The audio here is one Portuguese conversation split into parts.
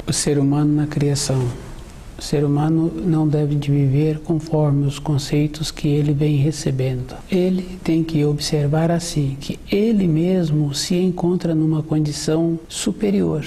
O ser humano na criação. O ser humano não deve de viver conforme os conceitos que ele vem recebendo. Ele tem que observar assim, que ele mesmo se encontra numa condição superior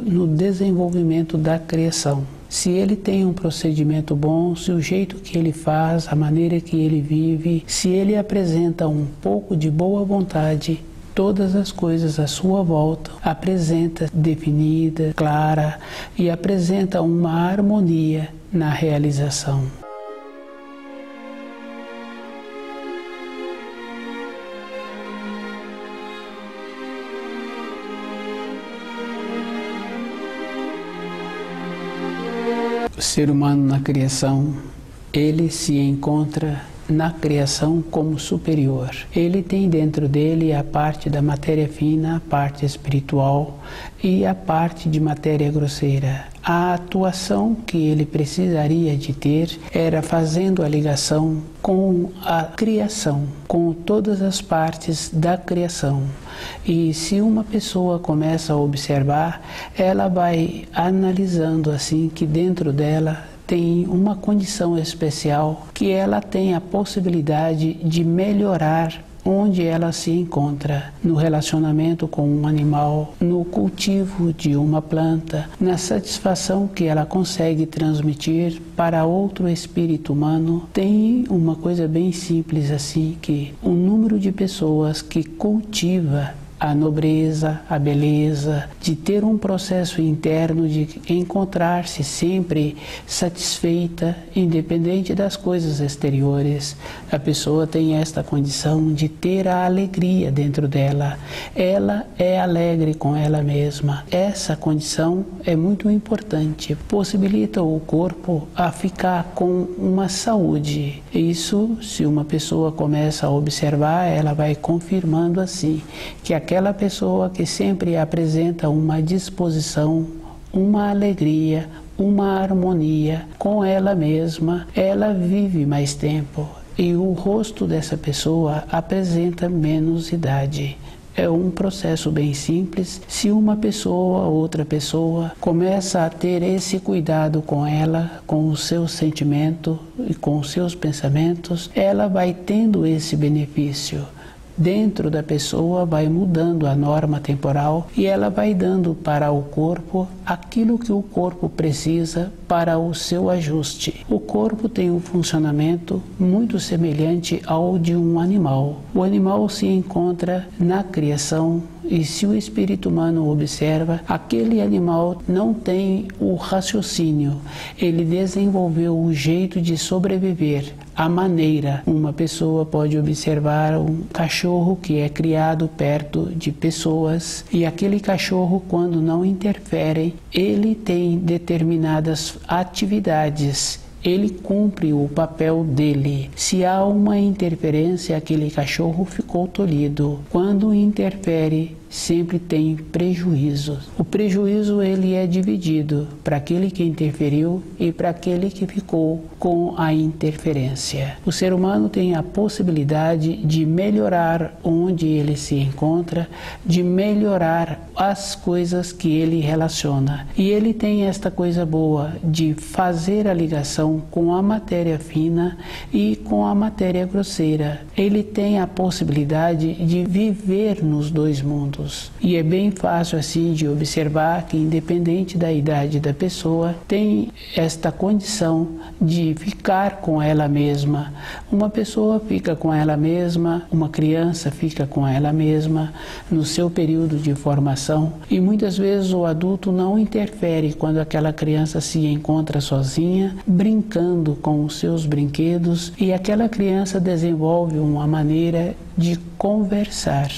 no desenvolvimento da criação. Se ele tem um procedimento bom, se o jeito que ele faz, a maneira que ele vive, se ele apresenta um pouco de boa vontade, todas as coisas à sua volta apresenta definida, clara e apresenta uma harmonia na realização. O ser humano na criação, ele se encontra na criação como superior. Ele tem dentro dele a parte da matéria fina, a parte espiritual e a parte de matéria grosseira. A atuação que ele precisaria de ter era fazendo a ligação com a criação, com todas as partes da criação. E se uma pessoa começa a observar, ela vai analisando assim que dentro dela tem uma condição especial que ela tem a possibilidade de melhorar onde ela se encontra, no relacionamento com um animal, no cultivo de uma planta, na satisfação que ela consegue transmitir para outro espírito humano. Tem uma coisa bem simples assim, que o número de pessoas que cultiva a nobreza, a beleza, de ter um processo interno de encontrar-se sempre satisfeita, independente das coisas exteriores. A pessoa tem esta condição de ter a alegria dentro dela. Ela é alegre com ela mesma. Essa condição é muito importante. Possibilita o corpo a ficar com uma saúde. Isso, se uma pessoa começa a observar, ela vai confirmando assim, que aquela pessoa que sempre apresenta uma disposição, uma alegria, uma harmonia com ela mesma, ela vive mais tempo e o rosto dessa pessoa apresenta menos idade. É um processo bem simples. Se uma pessoa, outra pessoa, começa a ter esse cuidado com ela, com o seu sentimento e com os seus pensamentos, ela vai tendo esse benefício. Dentro da pessoa vai mudando a norma temporal e ela vai dando para o corpo aquilo que o corpo precisa para o seu ajuste. O corpo tem um funcionamento muito semelhante ao de um animal. O animal se encontra na criação e se o espírito humano observa, aquele animal não tem o raciocínio, ele desenvolveu o jeito de sobreviver, a maneira. Uma pessoa pode observar um cachorro que é criado perto de pessoas e aquele cachorro, quando não interferem, ele tem determinadas atividades. Ele cumpre o papel dele. Se há uma interferência, aquele cachorro ficou tolhido. Quando interfere, sempre tem prejuízo. O prejuízo ele é dividido para aquele que interferiu e para aquele que ficou com a interferência. O ser humano tem a possibilidade de melhorar onde ele se encontra, de melhorar as coisas que ele relaciona. E ele tem esta coisa boa de fazer a ligação com a matéria fina e com a matéria grosseira. Ele tem a possibilidade de viver nos dois mundos. E é bem fácil assim de observar que, independente da idade da pessoa, tem esta condição de ficar com ela mesma. Uma pessoa fica com ela mesma, uma criança fica com ela mesma no seu período de formação e muitas vezes o adulto não interfere quando aquela criança se encontra sozinha, brincando com os seus brinquedos, e aquela criança desenvolve uma maneira de conversar.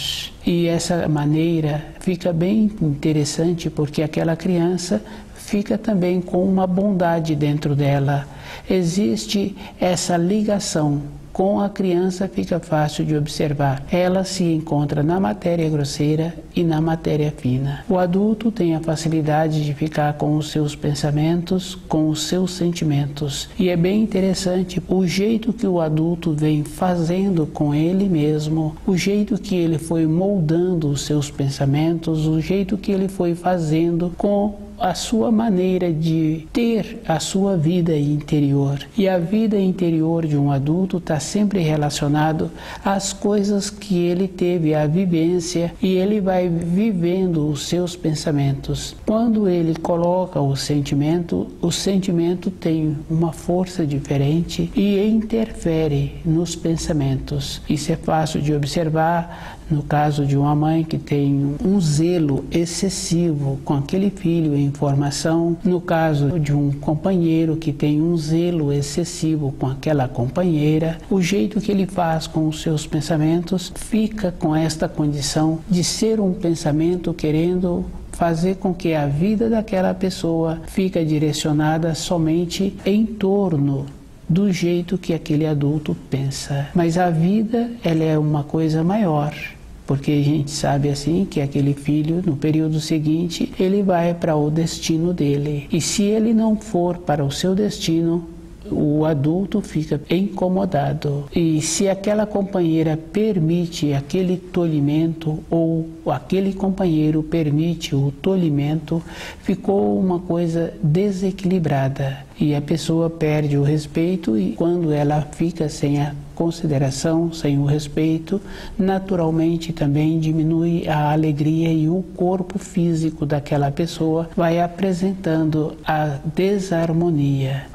E essa maneira fica bem interessante porque aquela criança fica também com uma bondade dentro dela. Existe essa ligação Com a criança fica fácil de observar. Ela se encontra na matéria grosseira e na matéria fina. O adulto tem a facilidade de ficar com os seus pensamentos, com os seus sentimentos. E é bem interessante o jeito que o adulto vem fazendo com ele mesmo, o jeito que ele foi moldando os seus pensamentos, o jeito que ele foi fazendo com a sua maneira de ter a sua vida interior. E a vida interior de um adulto está sempre relacionado às coisas que ele teve, a vivência, e ele vai vivendo os seus pensamentos. Quando ele coloca o sentimento tem uma força diferente e interfere nos pensamentos. Isso é fácil de observar no caso de uma mãe que tem um zelo excessivo com aquele filho em formação, no caso de um companheiro que tem um zelo excessivo com aquela companheira, o jeito que ele faz com os seus pensamentos fica com esta condição de ser um pensamento querendo fazer com que a vida daquela pessoa fique direcionada somente em torno do jeito que aquele adulto pensa. Mas a vida, ela é uma coisa maior. Porque a gente sabe assim que aquele filho, no período seguinte, ele vai para o destino dele. E se ele não for para o seu destino, o adulto fica incomodado. E se aquela companheira permite aquele tolhimento ou aquele companheiro permite o tolhimento, ficou uma coisa desequilibrada. E a pessoa perde o respeito e quando ela fica sem a consideração, sem o respeito, naturalmente também diminui a alegria e o corpo físico daquela pessoa vai apresentando a desarmonia.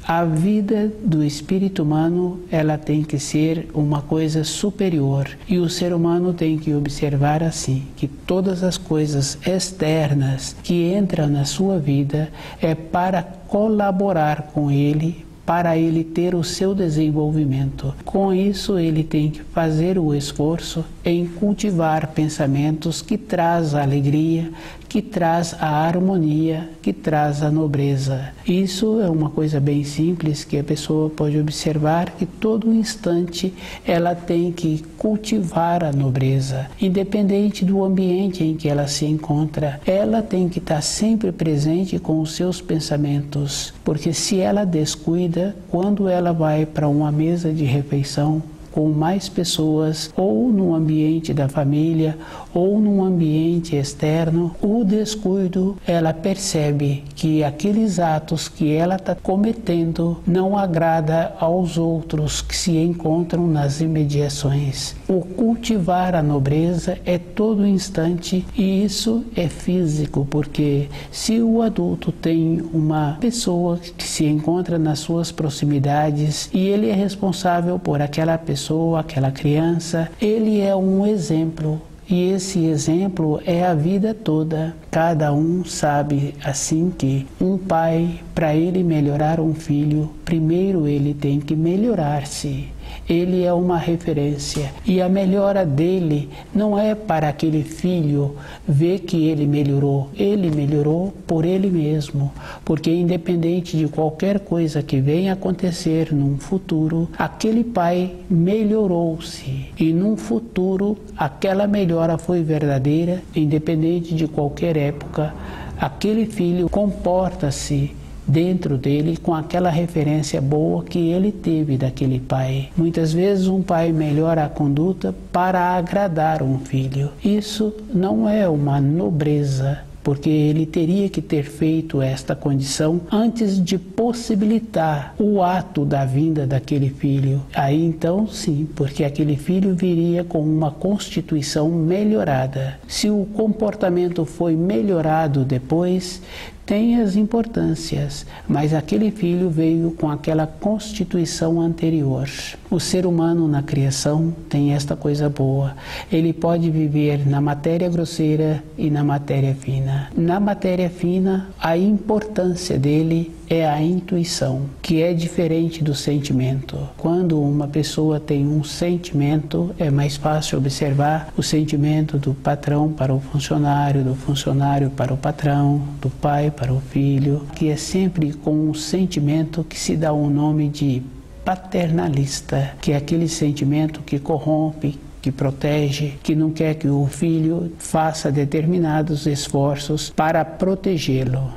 A vida do espírito humano, ela tem que ser uma coisa superior. E o ser humano tem que observar assim, que todas as coisas externas que entram na sua vida é para colaborar com ele, para ele ter o seu desenvolvimento. Com isso, ele tem que fazer o esforço em cultivar pensamentos que traz a alegria, que traz a harmonia, que traz a nobreza. Isso é uma coisa bem simples que a pessoa pode observar que todo instante ela tem que cultivar a nobreza. Independente do ambiente em que ela se encontra, ela tem que estar sempre presente com os seus pensamentos, porque se ela descuida, quando ela vai para uma mesa de refeição, com mais pessoas, ou no ambiente da família, ou num ambiente externo, o descuido, ela percebe que aqueles atos que ela está cometendo não agrada aos outros que se encontram nas imediações. O cultivar a nobreza é todo instante e isso é físico, porque se o adulto tem uma pessoa que se encontra nas suas proximidades e ele é responsável por aquela pessoa, aquela criança, ele é um exemplo. E esse exemplo é a vida toda. Cada um sabe assim que um pai, para ele melhorar um filho, primeiro ele tem que melhorar-se. Ele é uma referência e a melhora dele não é para aquele filho ver que ele melhorou por ele mesmo, porque independente de qualquer coisa que venha acontecer num futuro, aquele pai melhorou-se e num futuro aquela melhora foi verdadeira, independente de qualquer época, aquele filho comporta-se dentro dele com aquela referência boa que ele teve daquele pai. Muitas vezes um pai melhora a conduta para agradar um filho. Isso não é uma nobreza, porque ele teria que ter feito esta condição antes de possibilitar o ato da vinda daquele filho. Aí então sim, porque aquele filho viria com uma constituição melhorada. Se o comportamento foi melhorado depois, tem as importâncias, mas aquele filho veio com aquela constituição anterior. O ser humano na criação tem esta coisa boa. Ele pode viver na matéria grosseira e na matéria fina. Na matéria fina, a importância dele é a intuição, que é diferente do sentimento. Quando uma pessoa tem um sentimento, é mais fácil observar o sentimento do patrão para o funcionário, do funcionário para o patrão, do pai para o filho, que é sempre com um sentimento que se dá o nome de paternalista, que é aquele sentimento que corrompe, que protege, que não quer que o filho faça determinados esforços para protegê-lo.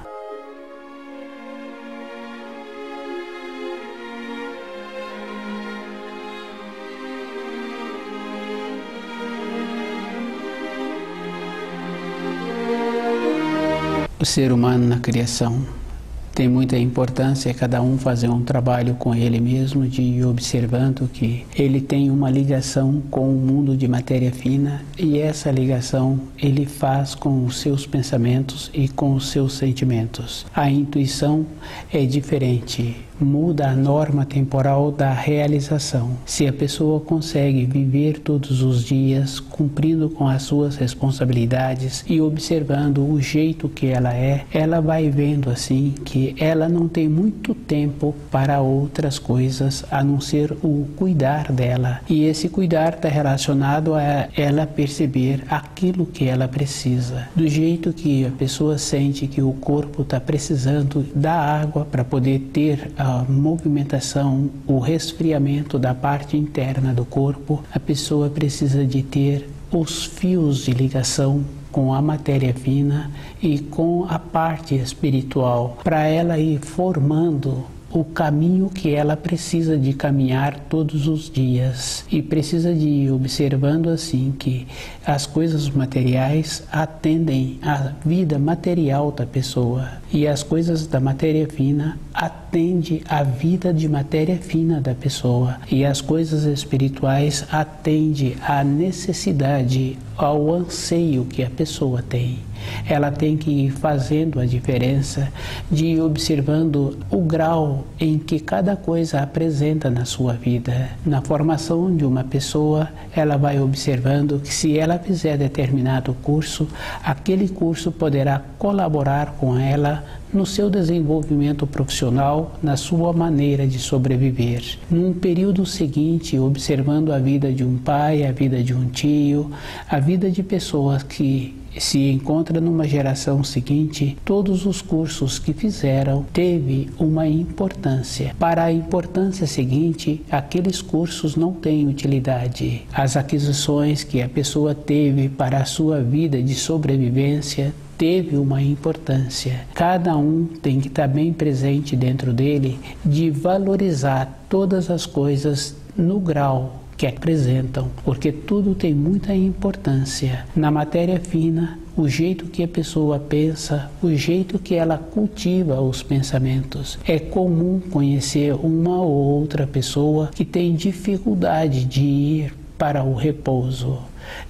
O ser humano na criação tem muita importância cada um fazer um trabalho com ele mesmo, de ir observando que ele tem uma ligação com o mundo de matéria fina, e essa ligação ele faz com os seus pensamentos e com os seus sentimentos. A intuição é diferente, muda a norma temporal da realização. Se a pessoa consegue viver todos os dias cumprindo com as suas responsabilidades e observando o jeito que ela é, ela vai vendo assim que ela não tem muito tempo para outras coisas a não ser o cuidar dela. E esse cuidar está relacionado a ela perceber aquilo que ela precisa. Do jeito que a pessoa sente que o corpo está precisando da água para poder ter a movimentação, o resfriamento da parte interna do corpo, a pessoa precisa de ter os fios de ligação com a matéria fina e com a parte espiritual, para ela ir formando o caminho que ela precisa de caminhar todos os dias, e precisa de ir observando assim que as coisas materiais atendem à vida material da pessoa e as coisas da matéria fina atendem à vida de matéria fina da pessoa, e as coisas espirituais atendem à necessidade, ao anseio que a pessoa tem. Ela tem que ir fazendo a diferença, de ir observando o grau em que cada coisa apresenta na sua vida. Na formação de uma pessoa, ela vai observando que se ela fizer determinado curso, aquele curso poderá colaborar com ela no seu desenvolvimento profissional, na sua maneira de sobreviver. Num período seguinte, observando a vida de um pai, a vida de um tio, a vida de pessoas que se encontra numa geração seguinte, todos os cursos que fizeram teve uma importância. Para a importância seguinte, aqueles cursos não têm utilidade. As aquisições que a pessoa teve para a sua vida de sobrevivência teve uma importância. Cada um tem que estar bem presente dentro dele, de valorizar todas as coisas no grau que apresentam, porque tudo tem muita importância. Na matéria fina, o jeito que a pessoa pensa, o jeito que ela cultiva os pensamentos. É comum conhecer uma ou outra pessoa que tem dificuldade de ir para o repouso.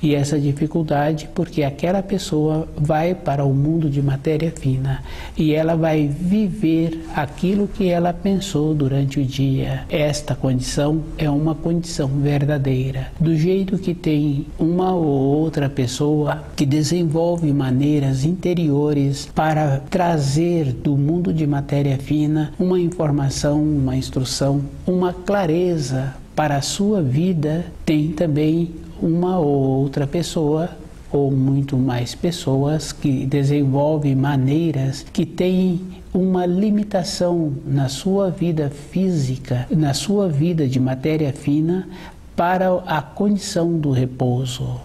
E essa dificuldade porque aquela pessoa vai para o mundo de matéria fina e ela vai viver aquilo que ela pensou durante o dia. Esta condição é uma condição verdadeira. Do jeito que tem uma ou outra pessoa que desenvolve maneiras interiores para trazer do mundo de matéria fina uma informação, uma instrução, uma clareza para a sua vida, tem também uma ou outra pessoa, ou muito mais pessoas, que desenvolvem maneiras que têm uma limitação na sua vida física, na sua vida de matéria fina, para a condição do repouso.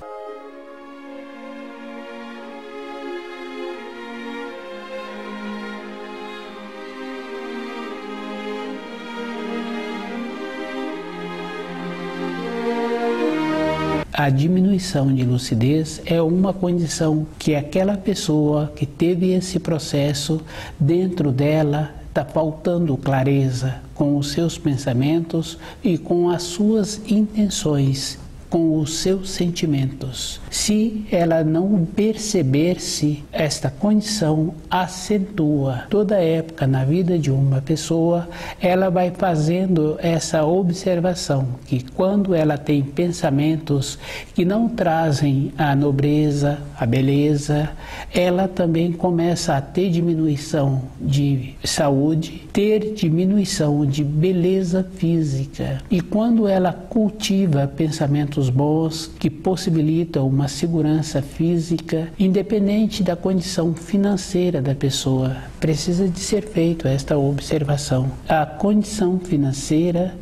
A diminuição de lucidez é uma condição que aquela pessoa que teve esse processo dentro dela está faltando clareza com os seus pensamentos e com as suas intenções, com os seus sentimentos. Se ela não perceber-se, esta condição acentua. Toda época na vida de uma pessoa, ela vai fazendo essa observação, que quando ela tem pensamentos que não trazem a nobreza, a beleza, ela também começa a ter diminuição de saúde, ter diminuição de beleza física. E quando ela cultiva pensamentos bons que possibilitam uma segurança física, independente da condição financeira da pessoa, precisa de ser feita esta observação. A condição financeira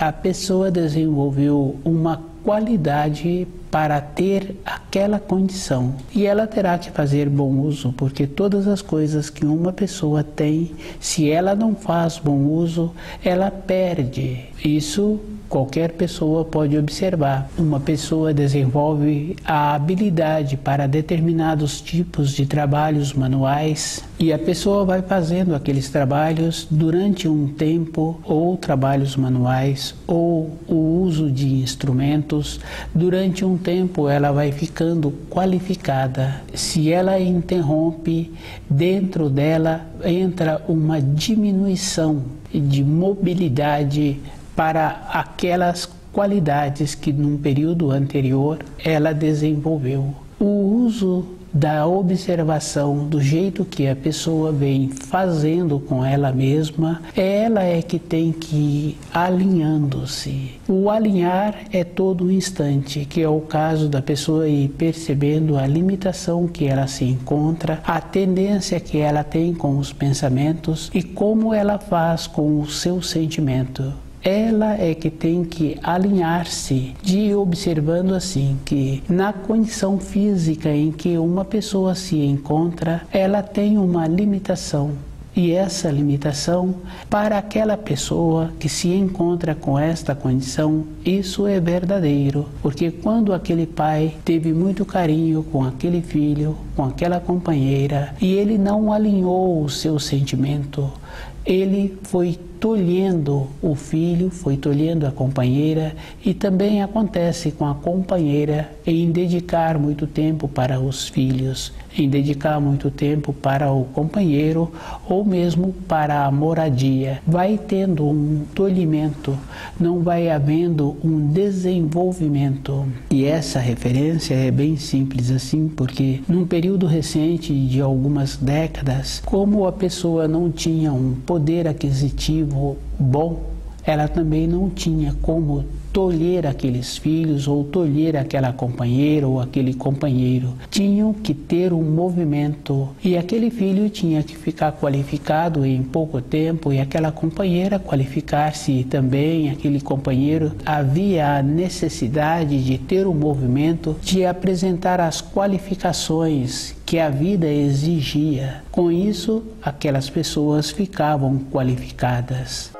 a pessoa desenvolveu uma qualidade para ter aquela condição. E ela terá que fazer bom uso, porque todas as coisas que uma pessoa tem, se ela não faz bom uso, ela perde. Isso qualquer pessoa pode observar. Uma pessoa desenvolve a habilidade para determinados tipos de trabalhos manuais e a pessoa vai fazendo aqueles trabalhos durante um tempo, ou trabalhos manuais, ou o uso de instrumentos. Durante um tempo ela vai ficando qualificada. Se ela interrompe, dentro dela entra uma diminuição de mobilidade para aquelas qualidades que num período anterior ela desenvolveu. O uso da observação do jeito que a pessoa vem fazendo com ela mesma, ela é que tem que ir alinhando-se. O alinhar é todo um instante, que é o caso da pessoa ir percebendo a limitação que ela se encontra, a tendência que ela tem com os pensamentos e como ela faz com o seu sentimento. Ela é que tem que alinhar-se, de ir observando assim que na condição física em que uma pessoa se encontra, ela tem uma limitação. E essa limitação, para aquela pessoa que se encontra com esta condição, isso é verdadeiro. Porque quando aquele pai teve muito carinho com aquele filho, com aquela companheira, e ele não alinhou o seu sentimento, ele foi tolhendo o filho, foi tolhendo a companheira, e também acontece com a companheira em dedicar muito tempo para os filhos, em dedicar muito tempo para o companheiro ou mesmo para a moradia. Vai tendo um tolhimento, não vai havendo um desenvolvimento. E essa referência é bem simples assim, porque num período recente de algumas décadas, como a pessoa não tinha um poder aquisitivo bom, ela também não tinha como tolher aqueles filhos ou tolher aquela companheira ou aquele companheiro. Tinham que ter um movimento e aquele filho tinha que ficar qualificado em pouco tempo e aquela companheira qualificar-se também, aquele companheiro. Havia a necessidade de ter um movimento, de apresentar as qualificações que a vida exigia. Com isso, aquelas pessoas ficavam qualificadas.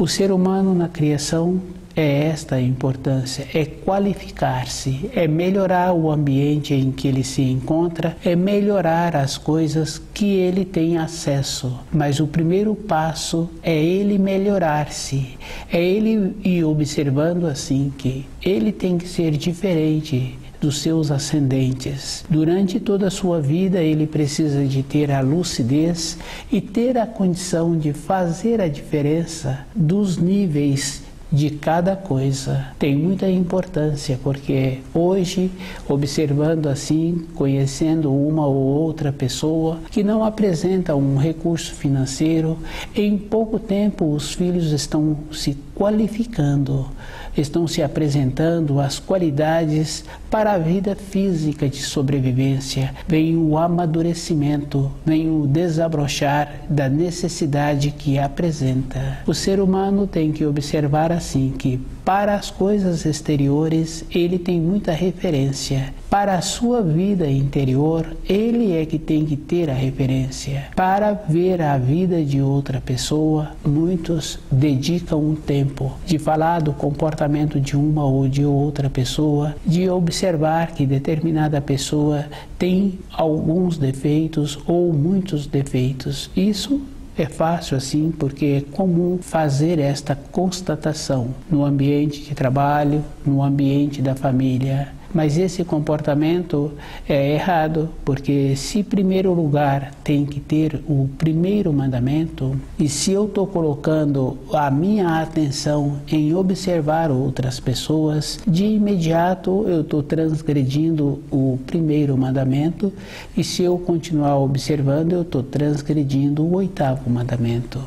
O ser humano na criação é esta a importância, é qualificar-se, é melhorar o ambiente em que ele se encontra, é melhorar as coisas que ele tem acesso. Mas o primeiro passo é ele melhorar-se, é ele ir observando assim que ele tem que ser diferente dos seus ascendentes. Durante toda a sua vida ele precisa de ter a lucidez e ter a condição de fazer a diferença dos níveis de cada coisa. Tem muita importância, porque hoje, observando assim, conhecendo uma ou outra pessoa que não apresenta um recurso financeiro, em pouco tempo os filhos estão se qualificando, estão se apresentando as qualidades para a vida física de sobrevivência. Vem o amadurecimento, vem o desabrochar da necessidade que apresenta. O ser humano tem que observar assim que para as coisas exteriores ele tem muita referência. Para a sua vida interior, ele é que tem que ter a referência. Para ver a vida de outra pessoa, muitos dedicam um tempo de falar do comportamento de uma ou de outra pessoa, de observar que determinada pessoa tem alguns defeitos ou muitos defeitos. Isso é fácil assim, porque é comum fazer esta constatação no ambiente de trabalho, no ambiente da família. Mas esse comportamento é errado, porque se em primeiro lugar tem que ter o primeiro mandamento, e se eu estou colocando a minha atenção em observar outras pessoas, de imediato eu estou transgredindo o primeiro mandamento, e se eu continuar observando, eu estou transgredindo o oitavo mandamento.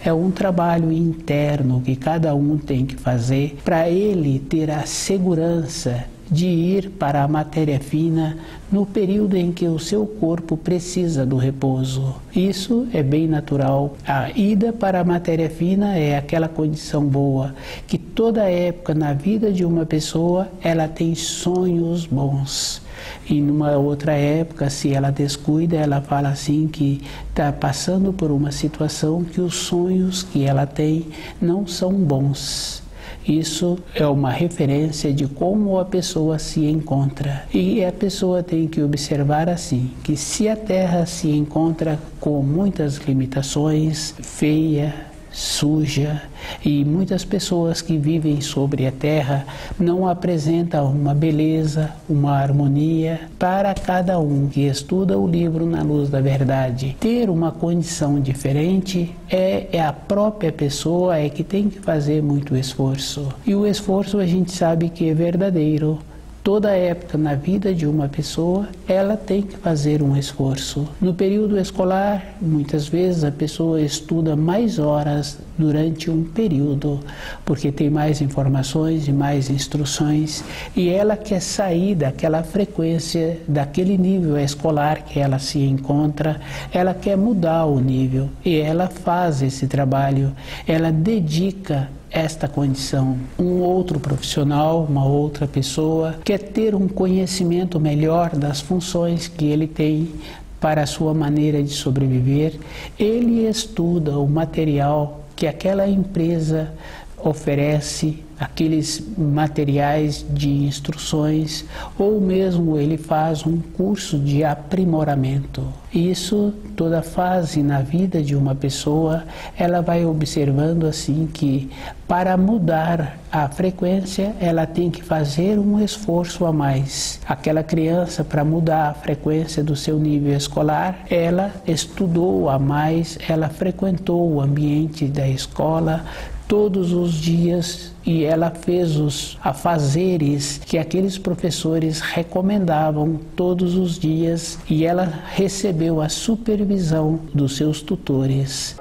É um trabalho interno que cada um tem que fazer para ele ter a segurança de ir para a matéria fina no período em que o seu corpo precisa do repouso. Isso é bem natural. A ida para a matéria fina é aquela condição boa que toda época na vida de uma pessoa ela tem sonhos bons. E numa outra época, se ela descuida, ela fala assim que está passando por uma situação que os sonhos que ela tem não são bons. Isso é uma referência de como a pessoa se encontra. E a pessoa tem que observar assim, que se a Terra se encontra com muitas limitações, feia, suja, e muitas pessoas que vivem sobre a terra não apresentam uma beleza, uma harmonia para cada um que estuda o livro Na Luz da Verdade. Ter uma condição diferente é a própria pessoa que tem que fazer muito esforço. E o esforço a gente sabe que é verdadeiro. Toda época na vida de uma pessoa, ela tem que fazer um esforço. No período escolar, muitas vezes a pessoa estuda mais horas durante um período, porque tem mais informações e mais instruções, e ela quer sair daquela frequência, daquele nível escolar que ela se encontra, ela quer mudar o nível, e ela faz esse trabalho, ela dedica esta condição. Um outro profissional, uma outra pessoa, quer ter um conhecimento melhor das funções que ele tem para a sua maneira de sobreviver. Ele estuda o material que aquela empresa oferece, aqueles materiais de instruções, ou mesmo ele faz um curso de aprimoramento. Isso, toda fase na vida de uma pessoa, ela vai observando assim que para mudar a frequência, ela tem que fazer um esforço a mais. Aquela criança, para mudar a frequência do seu nível escolar, ela estudou a mais, ela frequentou o ambiente da escola todos os dias, e ela fez os afazeres que aqueles professores recomendavam todos os dias, e ela recebeu a supervisão dos seus tutores.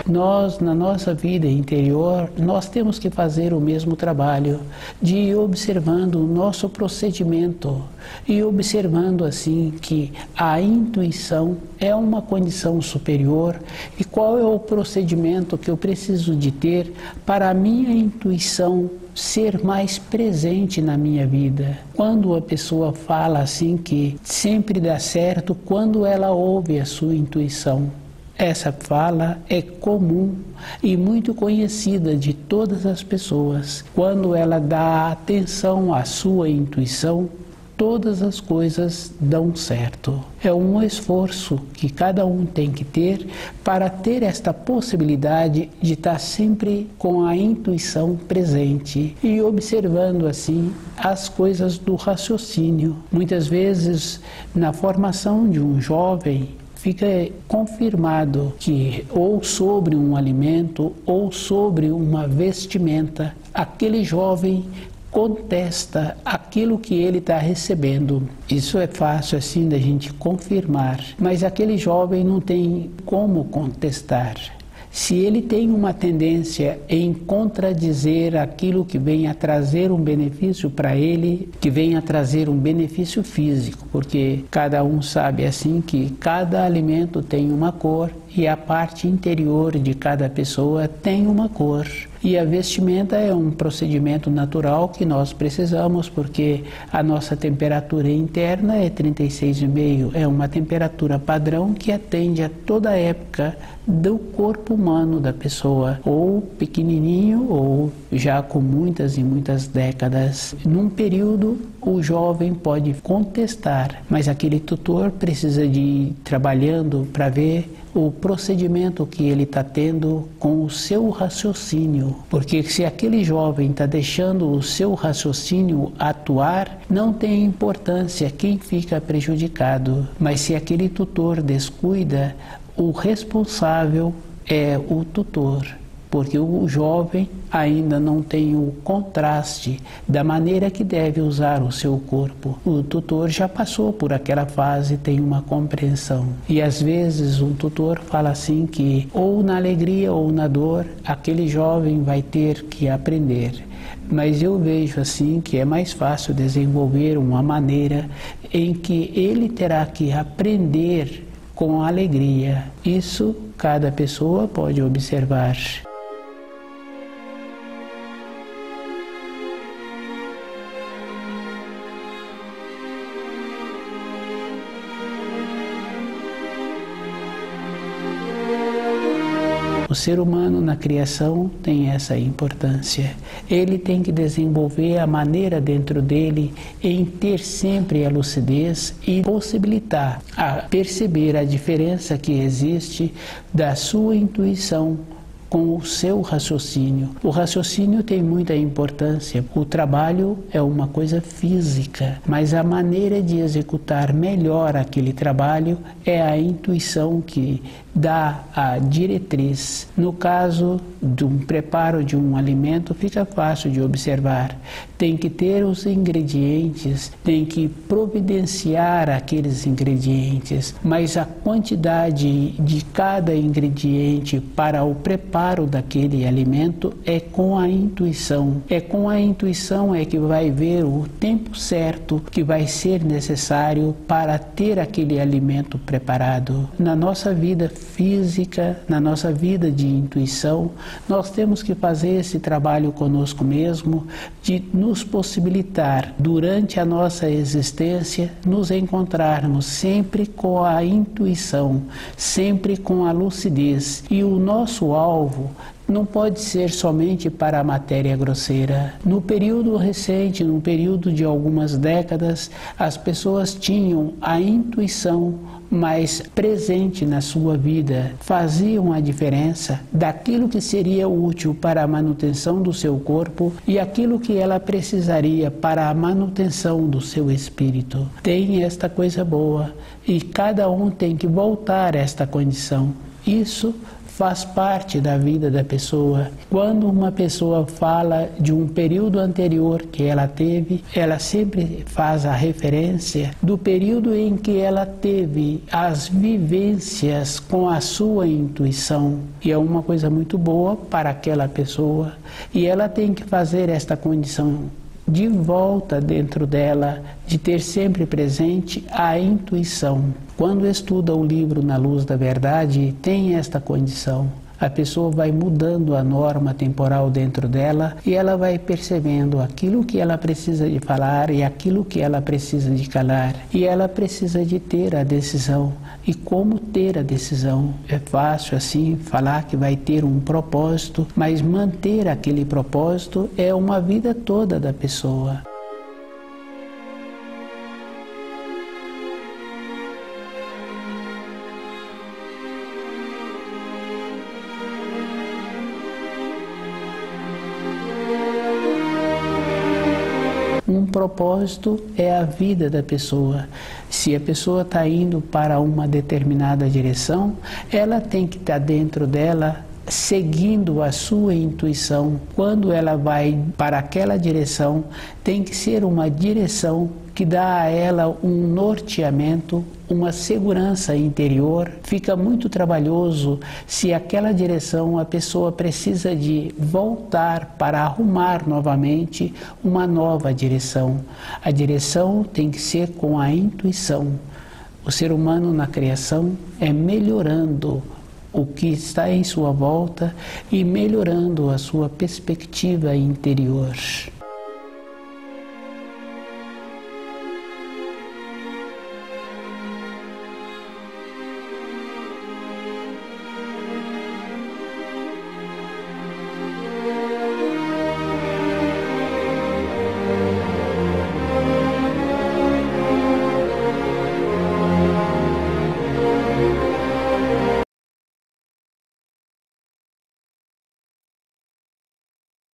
Nós, na nossa vida interior, nós temos que fazer o mesmo trabalho de ir observando o nosso procedimento e observando assim que a intuição é uma condição superior e qual é o procedimento que eu preciso de ter para a minha intuição ser mais presente na minha vida. Quando a pessoa fala assim que sempre dá certo quando ela ouve a sua intuição. Essa fala é comum e muito conhecida de todas as pessoas. Quando ela dá atenção à sua intuição, todas as coisas dão certo. É um esforço que cada um tem que ter para ter esta possibilidade de estar sempre com a intuição presente e observando assim as coisas do raciocínio. Muitas vezes, na formação de um jovem, fica confirmado que ou sobre um alimento ou sobre uma vestimenta, aquele jovem contesta aquilo que ele está recebendo. Isso é fácil assim da gente confirmar, mas aquele jovem não tem como contestar. Se ele tem uma tendência em contradizer aquilo que vem a trazer um benefício para ele, que vem a trazer um benefício físico, porque cada um sabe assim que cada alimento tem uma cor e a parte interior de cada pessoa tem uma cor. E a vestimenta é um procedimento natural que nós precisamos, porque a nossa temperatura interna é 36,5, é uma temperatura padrão que atende a toda a época do corpo humano da pessoa, ou pequenininho ou já com muitas e muitas décadas. Num período, o jovem pode contestar, mas aquele tutor precisa de ir trabalhando para ver o procedimento que ele está tendo com o seu raciocínio, porque se aquele jovem está deixando o seu raciocínio atuar, não tem importância quem fica prejudicado, mas se aquele tutor descuida, o responsável é o tutor, porque o jovem ainda não tem o contraste da maneira que deve usar o seu corpo. O tutor já passou por aquela fase, tem uma compreensão. E às vezes um tutor fala assim que ou na alegria ou na dor, aquele jovem vai ter que aprender. Mas eu vejo assim que é mais fácil desenvolver uma maneira em que ele terá que aprender com alegria. Isso cada pessoa pode observar. O ser humano na criação tem essa importância. Ele tem que desenvolver a maneira dentro dele em ter sempre a lucidez e possibilitar a perceber a diferença que existe da sua intuição com o seu raciocínio. O raciocínio tem muita importância. O trabalho é uma coisa física, mas a maneira de executar melhor aquele trabalho é a intuição que dá a diretriz. No caso de um preparo de um alimento, fica fácil de observar. Tem que ter os ingredientes, tem que providenciar aqueles ingredientes, mas a quantidade de cada ingrediente para o preparo daquele alimento é com a intuição. É com a intuição é que vai ver o tempo certo que vai ser necessário para ter aquele alimento preparado. Na nossa vida física, na nossa vida de intuição, nós temos que fazer esse trabalho conosco mesmo, de nos possibilitar, durante a nossa existência, nos encontrarmos sempre com a intuição, sempre com a lucidez. E o nosso alvo não pode ser somente para a matéria grosseira. No período recente, no período de algumas décadas, as pessoas tinham a intuição mais presente na sua vida, faziam a diferença daquilo que seria útil para a manutenção do seu corpo e aquilo que ela precisaria para a manutenção do seu espírito. Tem esta coisa boa e cada um tem que voltar a esta condição. Isso faz parte da vida da pessoa. Quando uma pessoa fala de um período anterior que ela teve, ela sempre faz a referência do período em que ela teve as vivências com a sua intuição. E é uma coisa muito boa para aquela pessoa. E ela tem que fazer esta condição de volta dentro dela, de ter sempre presente a intuição. Quando estuda o livro Na Luz da Verdade, tem esta condição. A pessoa vai mudando a norma temporal dentro dela e ela vai percebendo aquilo que ela precisa de falar e aquilo que ela precisa de calar. E ela precisa de ter a decisão. E como ter a decisão? É fácil assim falar que vai ter um propósito, mas manter aquele propósito é uma vida toda da pessoa. Um propósito é a vida da pessoa. Se a pessoa está indo para uma determinada direção, ela tem que estar dentro dela seguindo a sua intuição. Quando ela vai para aquela direção, tem que ser uma direção que dá a ela um norteamento, uma segurança interior. Fica muito trabalhoso se aquela direção a pessoa precisa de voltar para arrumar novamente uma nova direção. A direção tem que ser com a intuição. O ser humano na criação é melhorando o que está em sua volta e melhorando a sua perspectiva interior.